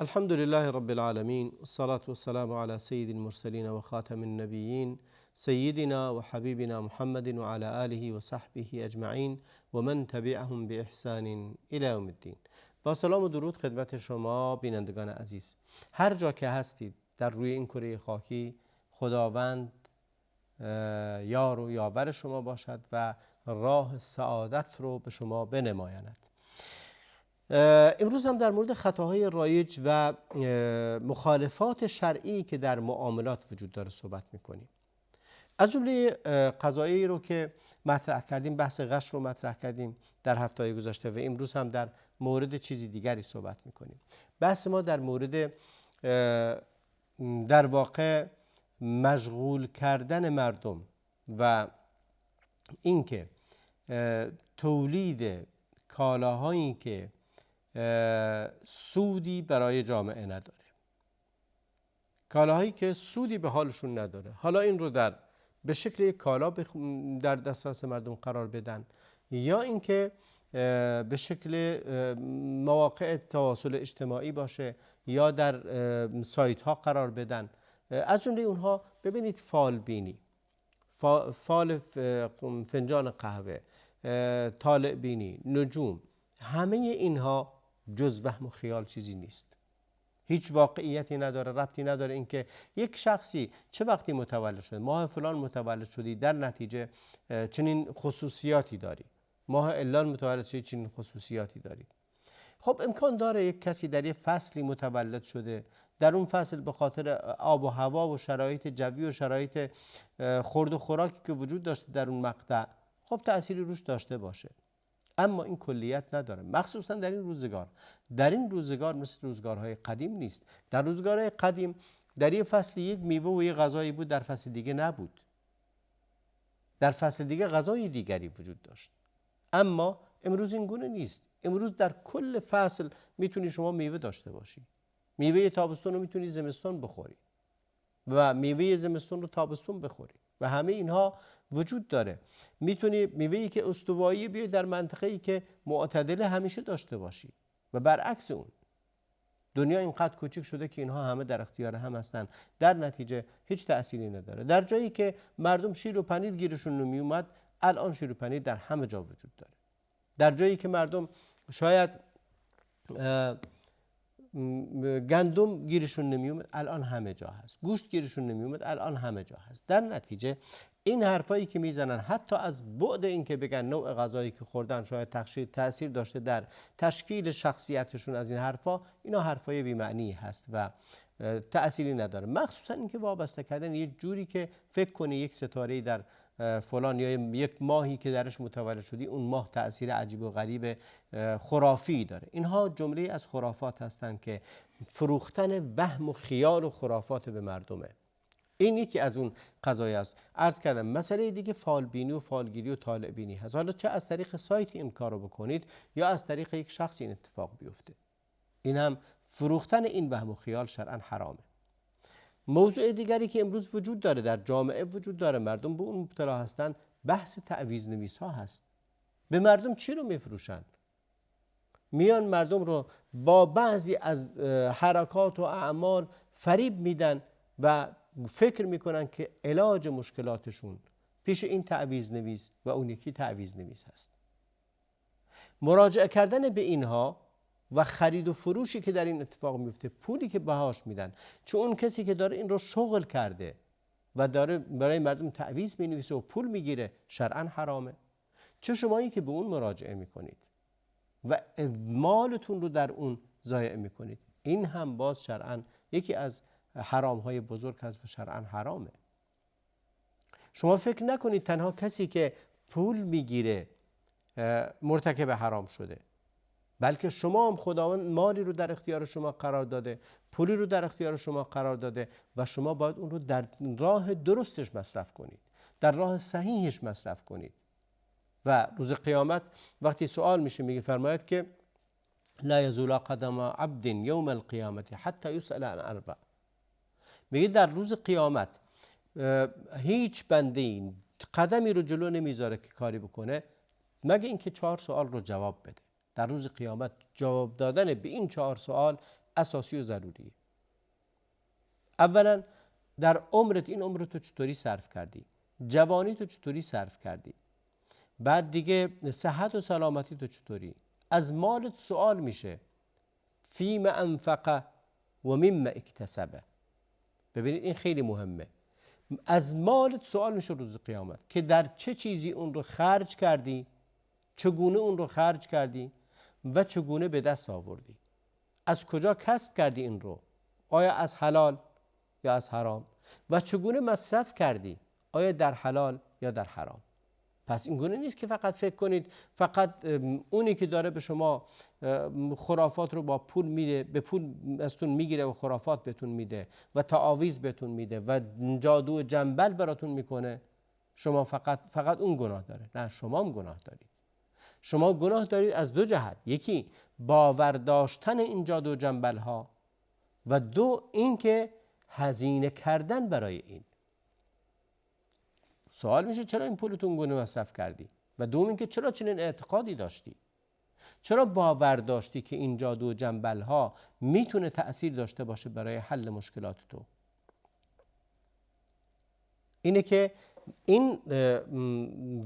الحمد لله رب العالمين والصلاة والسلام على سيد المرسلين وخاتم النبيين سيدنا وحبيبنا محمد وعلى آله وصحبه أجمعين ومن تبعهم بإحسان إلى يوم الدين. با سلام و درود خدمت شما بینندگان عزیز، هر جا که هستید در روی این کره خاکی، خداوند یار و یاور شما باشد و راه سعادت رو به شما بنمایاند. امروز هم در مورد خطاهای رایج و مخالفات شرعی که در معاملات وجود داره صحبت میکنیم. از جمله قضایی رو که مطرح کردیم، بحث غش رو مطرح کردیم در هفته گذشته و امروز هم در مورد چیزی دیگری صحبت میکنیم. بحث ما در مورد در واقع مشغول کردن مردم و اینکه تولید کالاهایی که سودی برای جامعه نداره، کالاهایی که سودی به حالشون نداره، حالا این رو به شکل یک کالا در دسترس مردم قرار بدن یا اینکه به شکل مواقع تواصل اجتماعی باشه یا در سایت ها قرار بدن. از جمله اونها ببینید فال بینی، فال فنجان قهوه، طالع بینی، نجوم، همه اینها جز وهم و خیال چیزی نیست، هیچ واقعیتی نداره، ربطی نداره اینکه یک شخصی چه وقتی متولد شده، ماه فلان متولد شدی در نتیجه چنین خصوصیاتی داری، ماه علان متولد شدی چنین خصوصیاتی داری. خب امکان داره یک کسی در یک فصلی متولد شده، در اون فصل به خاطر آب و هوا و شرایط جوی و شرایط خورد و خوراکی که وجود داشته در اون مقطع خب تأثیری روش داشته باشه، اما این کلیت نداره، مخصوصا در این روزگار مثل روزگارهای قدیم نیست. در روزگارهای قدیم در یک فصل یک میوه و یک غذایی بود، در فصل دیگه نبود، در فصل دیگه غذای دیگری وجود داشت. اما امروز این گونه نیست. امروز در کل فصل میتونی شما میوه داشته باشی، میوه تابستون رو میتونی زمستون بخوری و میوه زمستون رو تابستون بخوری و همه اینها وجود داره. میتونی میوه‌ای که استوایی بیای در منطقه‌ای که معتدل همیشه داشته باشی و برعکس اون. دنیا اینقدر کوچک شده که اینها همه در اختیار هم هستن، در نتیجه هیچ تأثیری نداره. در جایی که مردم شیر و پنیر گیرشون نمی اومد، الان شیر و پنیر در همه جا وجود داره. در جایی که مردم شاید گندم گیرشون نمی اومد، الان همه جا هست. گوشت گیرشون نمی اومد، الان همه جا هست. در نتیجه این حرفایی که میزنن، حتی از بعد این که بگن نوع غذایی که خوردن شاید تأثیر داشته در تشکیل شخصیتشون، از این حرفا، اینا حرفای بی‌معنی هست و تأثیری نداره. مخصوصا اینکه وابسته کردن یه جوری که فکر کنی یک ستاره در فلان یا یک ماهی که درش متولد شدی اون ماه تأثیر عجیب و غریب خرافی داره. اینها جمله از خرافات هستند که فروختن وهم و خیال و خرافات به مردمه. این یکی از اون قضایای است. عرض کردم مسئله دیگه فالبینی و فالگیری و طالع بینی هست. حالا چه از طریق سایت این کارو بکنید یا از طریق یک شخص این اتفاق بیفته، این هم فروختن این وهم و خیال شرعاً حرامه. موضوع دیگری که امروز وجود داره، در جامعه وجود داره، مردم به اون مبتلا هستن، بحث تعویض نویس ها هست. به مردم چی رو میفروشن؟ میان مردم رو با بعضی از حرکات و اعمال فریب میدن و فکر میکنن که علاج مشکلاتشون پیش این تعویض نویس و اون یکی تعویض نویس هست. مراجعه کردن به اینها و خرید و فروشی که در این اتفاق میفته، پولی که بهاش میدن، چون اون کسی که داره این رو شغل کرده و داره برای مردم تعویض مینویسه و پول میگیره، شرعاً حرامه. چه شمایی که به اون مراجعه میکنید و مالتون رو در اون ضایع میکنید، این هم باز شرعاً یکی از حرام های بزرگ هست و شرعاً حرامه. شما فکر نکنید تنها کسی که پول میگیره مرتکب حرام شده، بلکه شما هم خداوند مالی رو در اختیار شما قرار داده، پولی رو در اختیار شما قرار داده و شما باید اون رو در راه درستش مصرف کنید، در راه صحیحش مصرف کنید. و روز قیامت وقتی سوال میشه، میگه فرماید که لا یزول قدم عبد یوم القیامت حتی یسأل عن اربع. میگه در روز قیامت هیچ بنده قدمی رو جلو نمیذاره که کاری بکنه مگه اینکه 4 سوال رو جواب بده. در روز قیامت جواب دادن به این 4 سوال اساسی و ضروریه. اولا در عمرت، این عمر تو چطوری صرف کردی؟ جوانی تو چطوری صرف کردی؟ بعد دیگه صحت و سلامتی تو چطوری؟ از مالت سوال میشه، فیم انفقه و مما اکتسبه. ببینید این خیلی مهمه. از مالت سوال میشه روز قیامت که در چه چیزی اون رو خرج کردی، چگونه اون رو خرج کردی و چگونه به دست آوردی. از کجا کسب کردی این رو؟ آیا از حلال یا از حرام؟ و چگونه مصرف کردی؟ آیا در حلال یا در حرام؟ پس این گونه نیست که فقط فکر کنید فقط اونی که داره به شما خرافات رو با پول میده، به پول ازتون میگیره و خرافات بهتون میده و تعاویذ بهتون میده و جادو و جنبل براتون میکنه، شما فقط اون گناه داره. نه، شما هم گناه دارید. شما گناه دارید از دو جهت. یکی باور داشتن این جادو و جنبل ها و دو اینکه هزینه کردن برای این. سوال میشه چرا این پولتون گونه مصرف کردی؟ و دوم اینکه چرا چنین اعتقادی داشتی؟ چرا باور داشتی که این جادو و جنبل ها میتونه تأثیر داشته باشه برای حل مشکلات تو؟ اینه که این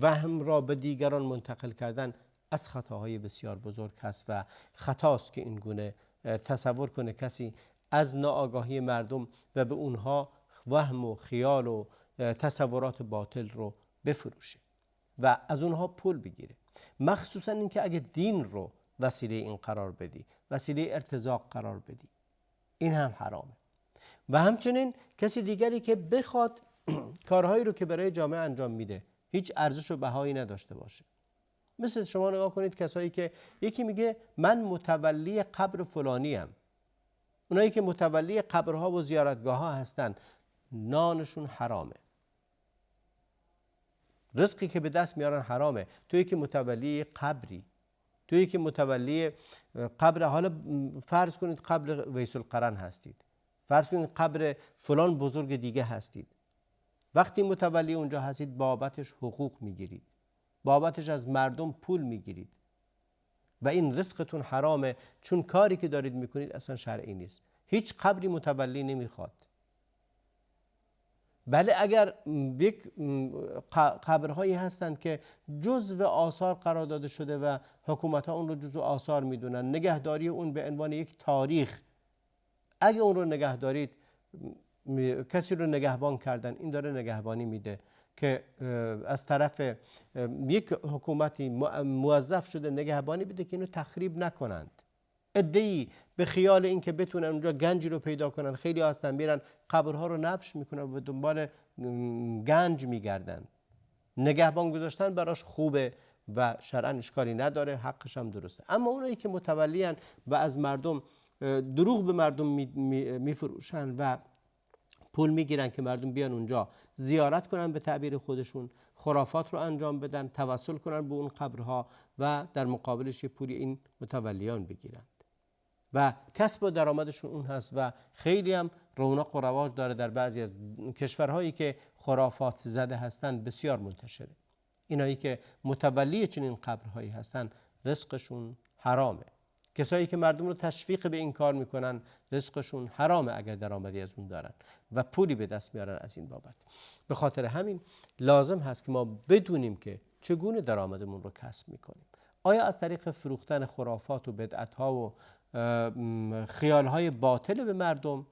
وهم را به دیگران منتقل کردن از خطاهای بسیار بزرگ هست و خطاست که این گونه تصور کنه کسی از ناآگاهی مردم و به اونها وهم و خیال و تصورات باطل رو بفروشه و از اونها پول بگیره. مخصوصا اینکه اگه دین رو وسیله این قرار بدی، وسیله ارتزاق قرار بدی، این هم حرامه. و همچنین کسی دیگری که بخواد کارهایی رو که برای جامعه انجام میده هیچ ارزش و بهایی نداشته باشه. مثل شما نگاه کنید کسایی که یکی میگه من متولی قبر فلانی ام. اونایی که متولی قبرها و زیارتگاه ها هستن نانشون حرامه، رزقی که به دست میارن حرامه. تویی که متولی قبری، تویی که متولی قبر، حالا فرض کنید قبر ویس القرن هستید، فرض کنید قبر فلان بزرگ دیگه هستید، وقتی متولی اونجا هستید بابتش حقوق میگیرید، بابتش از مردم پول میگیرید و این رزقتون حرامه، چون کاری که دارید میکنید اصلا شرعی نیست. هیچ قبری متولی نمیخواد. بله اگر یک قبرهایی هستند که جزو آثار قرار داده شده و حکومت ها اون رو جزو آثار میدونن، نگهداری اون به عنوان یک تاریخ، اگه اون رو نگه دارید، کسی رو نگهبان کردن، این داره نگهبانی میده که از طرف یک حکومتی موظف شده نگهبانی بده که اینو تخریب نکنند. عده‌ای به خیال این که بتونن اونجا گنجی رو پیدا کنن، خیلی هستن میرن قبرها رو نبش میکنن و به دنبال گنج میگردن. نگهبان گذاشتن براش خوبه و شرعاً اشکالی نداره، حقش هم درسته. اما اونایی که متولیان و از مردم دروغ به مردم میفروشن و پول میگیرن که مردم بیان اونجا زیارت کنن، به تعبیر خودشون خرافات رو انجام بدن، توسل کنن به اون قبرها و در مقابلش یه پولی این متولیان بگیرن و کسب و درآمدشون اون هست و خیلی هم رونق و رواج داره. در بعضی از کشورهایی که خرافات زده هستن بسیار منتشره. اینایی که متولی چنین قبرهایی هستن رزقشون حرامه. کسایی که مردم رو تشویق به این کار میکنن رزقشون حرامه اگر درآمدی از اون دارن و پولی به دست میارن از این بابت. به خاطر همین لازم هست که ما بدونیم که چگونه درآمدمون رو کسب میکنیم. آیا از طریق فروختن خرافات و بدعت‌ها و خیال‌های باطل به مردم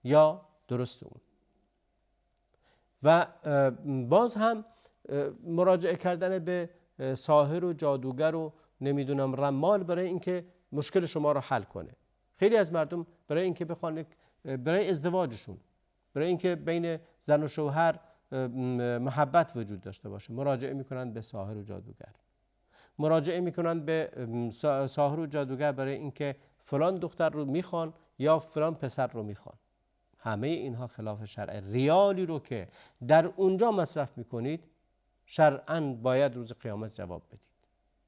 یا درست اون؟ و باز هم مراجعه کردن به ساحر و جادوگر و نمیدونم رمال برای اینکه مشکل شما رو حل کنه. خیلی از مردم برای اینکه بخوان برای ازدواجشون، برای اینکه بین زن و شوهر محبت وجود داشته باشه، مراجعه میکنن به ساحر و جادوگر. مراجعه میکنن به ساحر و جادوگر برای اینکه فلان دختر رو میخوان یا فلان پسر رو میخوان. همه اینها خلاف شرع. ریالی رو که در اونجا مصرف میکنید شرعاً باید روز قیامت جواب بدید،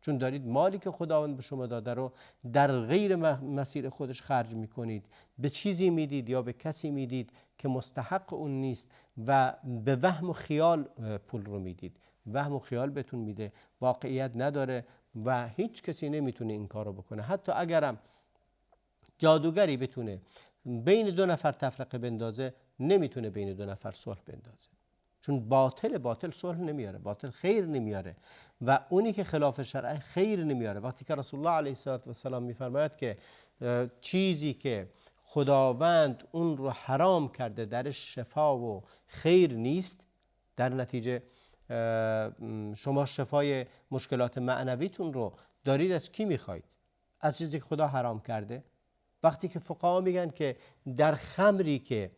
چون دارید مالی که خداوند به شما داده رو در غیر مسیر خودش خرج میکنید، به چیزی میدید یا به کسی میدید که مستحق اون نیست و به وهم و خیال پول رو میدید. وهم و خیال بهتون میده، واقعیت نداره و هیچ کسی نمیتونه این کار رو بکنه. حتی اگرم جادوگری بتونه بین دو نفر تفرقه بندازه، نمیتونه بین دو نفر صلح بندازه، چون باطل صلح نمیاره، باطل خیر نمیاره و اونی که خلاف شرع خیر نمیاره. وقتی که رسول الله علیه السلام میفرماید که چیزی که خداوند اون رو حرام کرده درش شفا و خیر نیست، در نتیجه شما شفای مشکلات معنویتون رو دارید از کی میخواید؟ از چیزی که خدا حرام کرده. وقتی که فقها میگن که در خمری که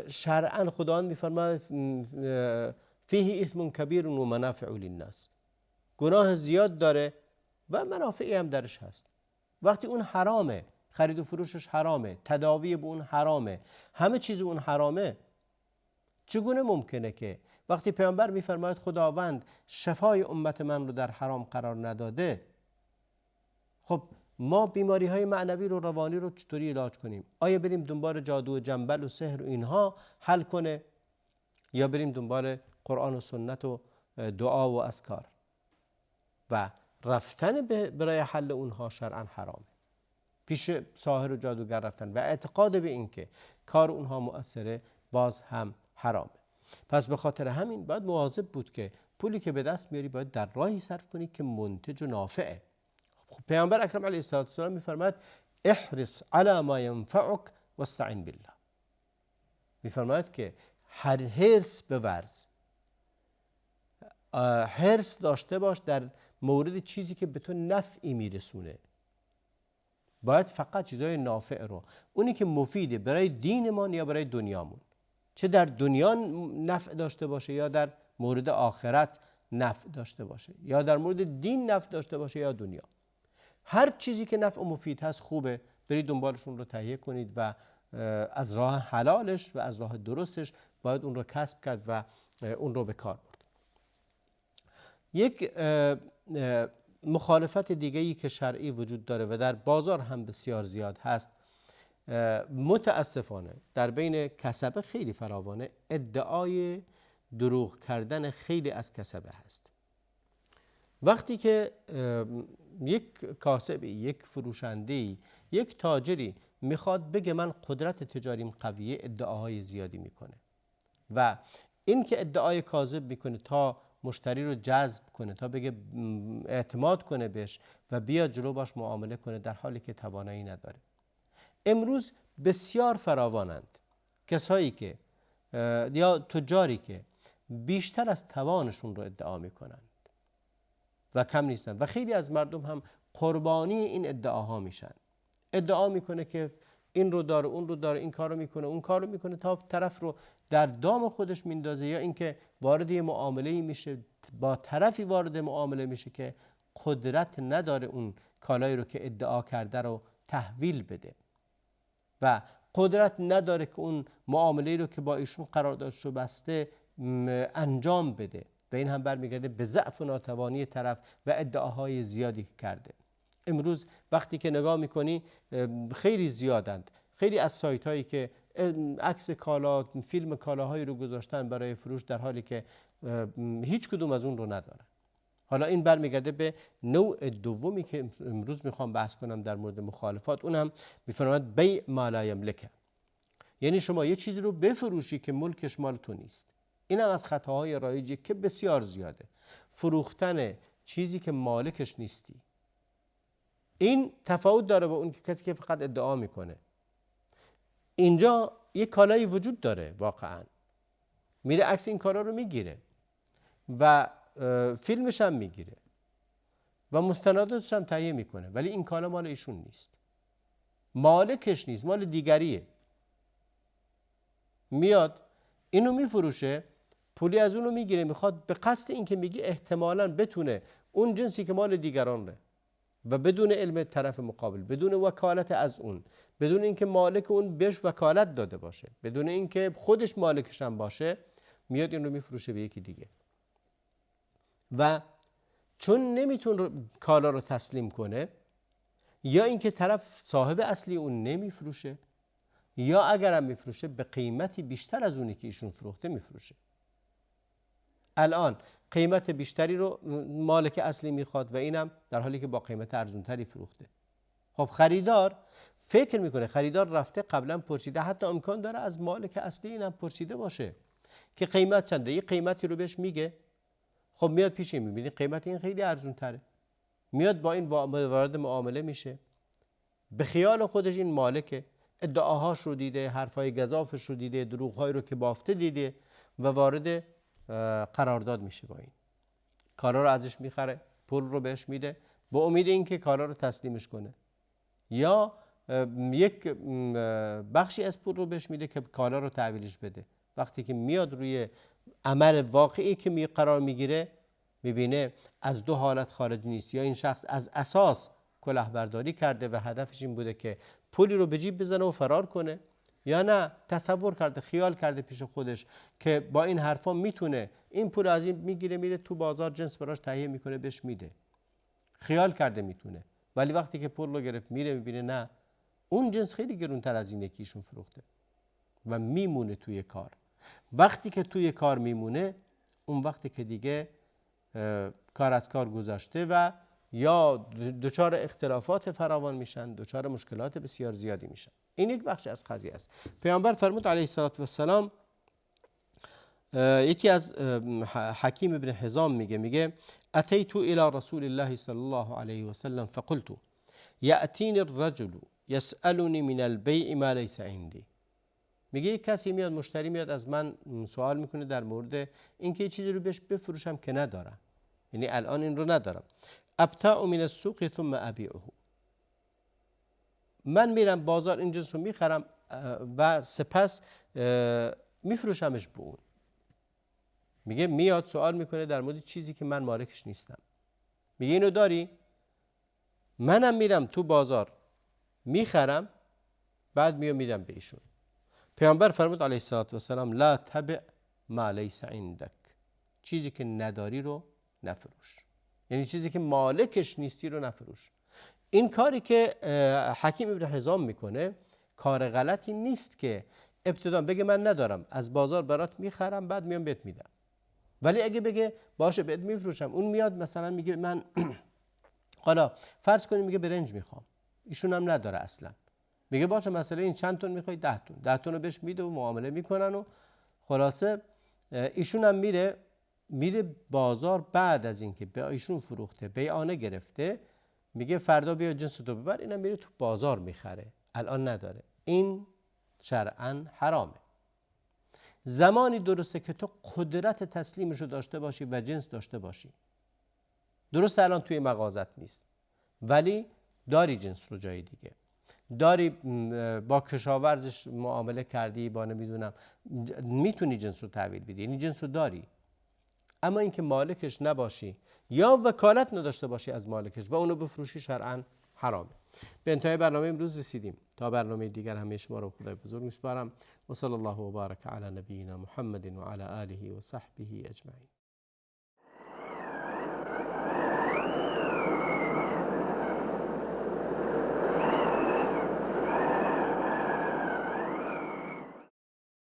شرعاً خداوند میفرماید فیه اثم کبیر و منافع للناس، گناه زیاد داره و منافعی هم درش هست، وقتی اون حرامه، خرید و فروشش حرامه، تداوی به اون حرامه، همه چیز اون حرامه، چگونه ممکنه که وقتی پیامبر میفرماید خداوند شفای امت من رو در حرام قرار نداده، خب ما بیماری های معنوی رو، روانی رو چطوری علاج کنیم؟ آیا بریم دنبال جادو و جنبل و سحر و اینها حل کنه، یا بریم دنبال قرآن و سنت و دعا و اذکار؟ و رفتن برای حل اونها شرعاً حرامه، پیش ساحر و جادوگر رفتن و اعتقاد به این که کار اونها مؤثره باز هم حرامه. پس به خاطر همین باید مواظب بود که پولی که به دست میاری باید در راهی صرف کنی که منتج و نافعه. پیامبر اکرم علیه السلام میفرماید احرص علی ما ینفعک واستعن بالله. میفرماید که هر حرص بورز، حرص داشته باش در مورد چیزی که به تو نفعی میرسونه. باید فقط چیزای نافع رو، اونی که مفیده برای دینمان یا برای دنیامون، چه در دنیا نفع داشته باشه یا در مورد آخرت نفع داشته باشه، یا در مورد دین نفع داشته باشه یا دنیا، هر چیزی که نفع و مفید هست خوبه، برید دنبالشون رو تهیه کنید و از راه حلالش و از راه درستش باید اون رو کسب کرد و اون رو به کار برد. یک مخالفت دیگه‌ای که شرعی وجود داره و در بازار هم بسیار زیاد هست، متاسفانه در بین کسبه خیلی فراوانه، ادعای دروغ کردن خیلی از کسبه هست. وقتی که یک کاسبی، یک فروشنده‌ای، یک تاجری میخواد بگه من قدرت تجاریم قویه، ادعاهای زیادی میکنه و این که ادعای کاذب میکنه تا مشتری رو جذب کنه، تا بگه اعتماد کنه بهش و بیاد جلو باش معامله کنه، در حالی که توانایی نداره. امروز بسیار فراوانند کسایی که یا تجاری که بیشتر از توانشون رو ادعا میکنند و کم نیستند و خیلی از مردم هم قربانی این ادعاها میشن. ادعا میکنه که این رو داره، اون رو داره، این کارو میکنه، اون کارو میکنه، تا طرف رو در دام خودش میندازه، یا اینکه وارد یه معامله میشه، با طرفی وارد معامله میشه که قدرت نداره اون کالایی رو که ادعا کرده رو تحویل بده و قدرت نداره که اون معامله رو که با ایشون قراردادشو بسته انجام بده و این هم برمیگرده به ضعف و ناتوانی طرف و ادعاهای زیادی که کرده. امروز وقتی که نگاه میکنی خیلی زیادند، خیلی از سایت هایی که عکس کالا، فیلم کالاهایی رو گذاشتن برای فروش در حالی که هیچ کدوم از اون رو ندارن. حالا این برمیگرده به نوع دومی که امروز میخوام بحث کنم در مورد مخالفات، اون هم میفرماید بیع ما لا یملکه، یعنی شما یه چیزی رو بفروشی که ملکش مال تو نیست. این هم از خطاهای رایجی که بسیار زیاده، فروختن چیزی که مالکش نیستی. این تفاوت داره با اون که کسی که فقط ادعا میکنه. اینجا یک کالایی وجود داره، واقعا میره عکس این کالا رو میگیره و فیلمش هم میگیره و مستنداتش هم تهیه میکنه، ولی این کالا مال ایشون نیست، مالکش نیست، مال دیگریه. میاد اینو میفروشه، پولی از اونو میگیره، میخواد به قصد این که میگه احتمالاً بتونه اون جنسی که مال دیگران ره و بدون علم طرف مقابل، بدون وکالت از اون، بدون اینکه مالک اون بهش وکالت داده باشه، بدون اینکه خودش مالکش هم باشه، میاد این رو میفروشه به یکی دیگه و چون نمیتونه کالا رو تسلیم کنه، یا اینکه طرف صاحب اصلی اون نمیفروشه، یا اگرم میفروشه به قیمتی بیشتر از اونی که ایشون فروخته میفروشه. الان قیمت بیشتری رو مالک اصلی میخواد و اینم در حالی که با قیمت ارزونتری فروخته. خب خریدار فکر میکنه خریدار رفته قبلا پرسیده، حتی امکان داره از مالک اصلی اینم پرسیده باشه که قیمت چنده، یه قیمتی رو بهش میگه. خب میاد پیش این میبینی قیمت این خیلی ارزون تره، میاد با این وارد معامله میشه، به خیال خودش این مالکه، ادعاهاش رو دیده، حرفای گزافش رو دیده، دروغهایی رو که بافته دیده و وارد قرارداد میشه با این. کارا رو ازش میخره، پول رو بهش میده با امید اینکه کارا رو تسلیمش کنه، یا یک بخشی از پول رو بهش میده که کارا رو تحویلش بده. وقتی که میاد روی عمل واقعی که قرار میگیره، میبینه از دو حالت خارج نیست، یا این شخص از اساس کلاهبرداری کرده و هدفش این بوده که پولی رو به جیب بزنه و فرار کنه، یا نه تصور کرده، خیال کرده پیش خودش که با این حرفا میتونه این پول از این میگیره میره تو بازار جنس براش تهیه میکنه بهش میده، خیال کرده میتونه، ولی وقتی که پول رو گرفت میره میبینه نه، اون جنس خیلی گرونتر از این یکیشون فروخته و میمونه توی کار. وقتی که توی کار میمونه، اون وقتی که دیگه کار از کار گذاشته و یا دچار اختلافات فراوان میشن، دچار مشکلات بسیار زیادی میشن. این یک بخش از قضیه است. پیامبر فرمود علیه السلام، یکی از حکیم ابن حزام میگه اتیت الی رسول الله صلی الله علیه و سلم فقلت یأتینی الرجل یسألنی من البیع ما لیس عندی. میگه یک کسی میاد، مشتری میاد از من سوال میکنه در مورد اینکه چیزی رو بهش بفروشم که ندارم، یعنی الان این رو ندارم. ابتاع من السوق ثم ابیعه، من میرم بازار این جنس رو میخرم و سپس میفروشمش به اون. میگه میاد سوال میکنه در مورد چیزی که من مالکش نیستم. میگه اینو داری؟ منم میرم تو بازار میخرم، بعد میدم به ایشون. پیامبر فرمود علیه السلام لا تبع ما لیس عندک، چیزی که نداری رو نفروش، یعنی چیزی که مالکش نیستی رو نفروش. این کاری که حکیم ابن حزام میکنه کار غلطی نیست که ابتدا بگه من ندارم، از بازار برات میخرم بعد میام بهت میدم. ولی اگه بگه باشه بهت میفروشم، اون میاد مثلا میگه من حالا فرض کنیم میگه برنج میخوام، ایشون هم نداره اصلا، میگه باشه مثلا این چند تن میخوای؟ 10 تن. 10 تن رو بهش میده و معامله میکنن و خلاصه ایشون هم میره بازار بعد از اینکه به ایشون فروخته، بیعانه گرفته، میگه فردا بیا جنس تو ببر، اینم میره تو بازار میخره، الان نداره. این شرعاً حرامه. زمانی درسته که تو قدرت تسلیمش رو داشته باشی و جنس داشته باشی. درسته الان توی مغازت نیست، ولی داری جنس رو جای دیگه، داری با کشاورزش معامله کردی، با نمیدونم میتونی جنس رو تحویل بدی، یعنی جنس رو داری. اما اینکه مالکش نباشی یا وکالت نداشته باشی از مالکش و اونو بفروشی، شرعاً حرامه. به انتهای برنامه امروز رسیدیم. تا برنامه دیگر همه شما رو خدای بزرگ میسپارم و صلی الله و بارک علی نبینا محمد و علی آله و صحبه اجمعین.